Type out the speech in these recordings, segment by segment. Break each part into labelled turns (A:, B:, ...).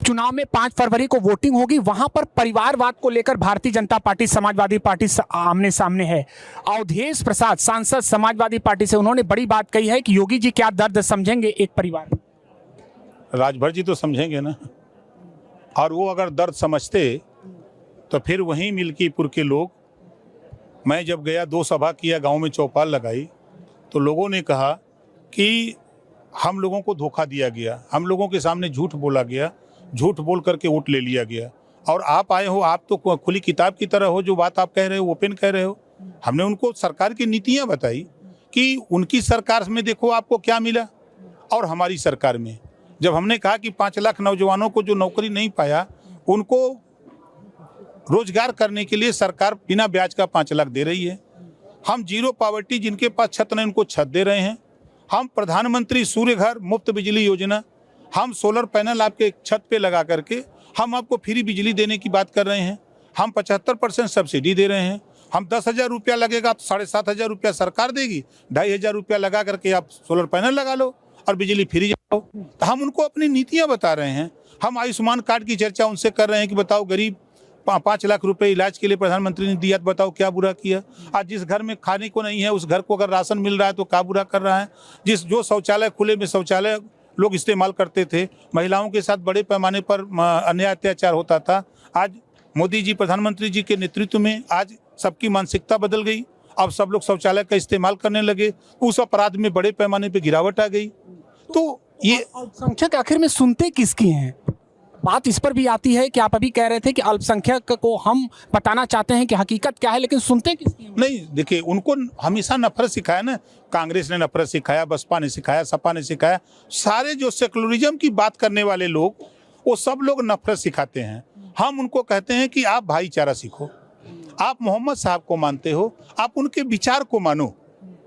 A: चुनाव में 5 फरवरी को वोटिंग होगी, वहां पर परिवारवाद को लेकर भारतीय जनता पार्टी समाजवादी पार्टी आमने सामने है। अवधेश प्रसाद सांसद समाजवादी पार्टी से, उन्होंने बड़ी बात कही है कि योगी जी क्या दर्द समझेंगे एक परिवार में।
B: राजभर जी तो समझेंगे ना, और वो अगर दर्द समझते तो फिर वहीं मिल्कीपुर के लोग, मैं जब गया 2 सभा किया, गांव में चौपाल लगाई, तो लोगों ने कहा कि हम लोगों को धोखा दिया गया, हम लोगों के सामने झूठ बोला गया, झूठ बोल करके वोट ले लिया गया, और आप आए हो, आप तो खुली किताब की तरह हो, जो बात आप कह रहे हो ओपन कह रहे हो। हमने उनको सरकार की नीतियां बताई कि उनकी सरकार में देखो आपको क्या मिला, और हमारी सरकार में जब हमने कहा कि 5 लाख नौजवानों को जो नौकरी नहीं पाया, उनको रोजगार करने के लिए सरकार बिना ब्याज का 5 लाख दे रही है। हम जीरो पॉवर्टी, जिनके पास छत नहीं उनको छत दे रहे हैं। हम प्रधानमंत्री सूर्य घर मुफ्त बिजली योजना, हम सोलर पैनल आपके छत पे लगा करके हम आपको फ्री बिजली देने की बात कर रहे हैं। हम 75% सब्सिडी दे रहे हैं। हम 10,000 रुपया लगेगा तो 7,500 रुपया सरकार देगी, 2,500 रुपया लगा करके आप सोलर पैनल लगा लो और बिजली फ्री जाओ। तो हम उनको अपनी नीतियाँ बता रहे हैं। हम आयुष्मान कार्ड की चर्चा उनसे कर रहे हैं कि बताओ गरीब 5 लाख रुपए इलाज के लिए प्रधानमंत्री ने दिया, तो बताओ क्या बुरा किया। आज जिस घर में खाने को नहीं है, उस घर को अगर राशन मिल रहा है तो क्या बुरा कर रहा है। जो शौचालय खुले में शौचालय लोग इस्तेमाल करते थे, महिलाओं के साथ बड़े पैमाने पर अन्याय अत्याचार होता था, आज मोदी जी प्रधानमंत्री जी के नेतृत्व में आज सबकी मानसिकता बदल गई। अब सब लोग शौचालय का इस्तेमाल करने लगे, उस अपराध में बड़े पैमाने पर गिरावट आ गई। तो ये
A: अल्पसंख्यक आखिर में सुनते किसकी हैं? बात इस पर भी आती है कि आप अभी कह रहे थे कि अल्पसंख्यक को हम बताना चाहते हैं कि हकीकत क्या है, लेकिन सुनते किसकी हैं?
B: नहीं, देखिए, उनको हमेशा नफरत सिखाया ना, कांग्रेस ने नफरत सिखाया, बसपा ने सिखाया, सपा ने सिखाया। सारे जो सेकुलरिज्म की बात करने वाले लोग, वो सब लोग नफरत सिखाते हैं। हम उनको कहते हैं कि आप भाईचारा सीखो, आप मोहम्मद साहब को मानते हो, आप उनके विचार को मानो।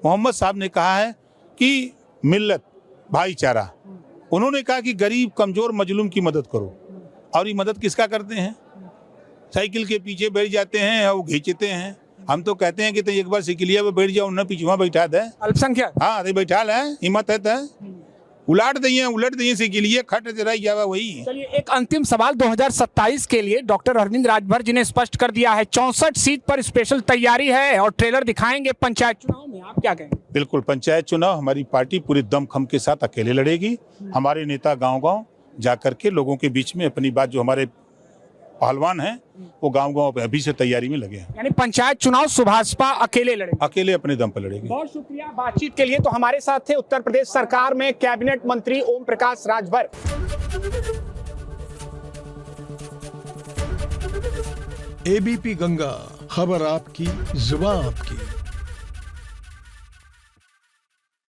B: मोहम्मद साहब ने कहा है कि मिल्लत भाईचारा, उन्होंने कहा कि गरीब कमजोर मजलूम की मदद करो, और ये मदद किसका करते हैं? साइकिल के पीछे बैठ जाते हैं और खींचते हैं। हम तो कहते हैं कि तो एक बार साइकिलिया पे बैठ जाओ, ना पीछे बैठा दे
A: अल्पसंख्यक,
B: हाँ अरे बैठा है, हिम्मत है तो उलट दिए साइकिलिया, खट रह जावा वही।
A: चलिए, एक अंतिम सवाल 2027 के लिए डॉक्टर अरविंद राजभर जी ने स्पष्ट कर दिया है, 64 सीट पर स्पेशल तैयारी है और ट्रेलर दिखाएंगे पंचायत चुनाव में, आप क्या कहेंगे?
B: बिल्कुल, पंचायत चुनाव हमारी पार्टी पूरे दमखम के साथ अकेले लड़ेगी। हमारे नेता गाँव-गाँव जाकर के लोगों के बीच में अपनी बात, जो हमारे पहलवान हैं वो गांव-गांव अभी से तैयारी में लगे हैं।
A: यानी पंचायत चुनाव सुभाषपा अकेले लड़ेंगे,
B: अकेले अपने दम पर लड़ेंगे।
A: बहुत शुक्रिया बातचीत के लिए। तो हमारे साथ थे उत्तर प्रदेश सरकार में कैबिनेट मंत्री ओम प्रकाश राजभर।
C: एबीपी गंगा, खबर आपकी, जुबान आपकी।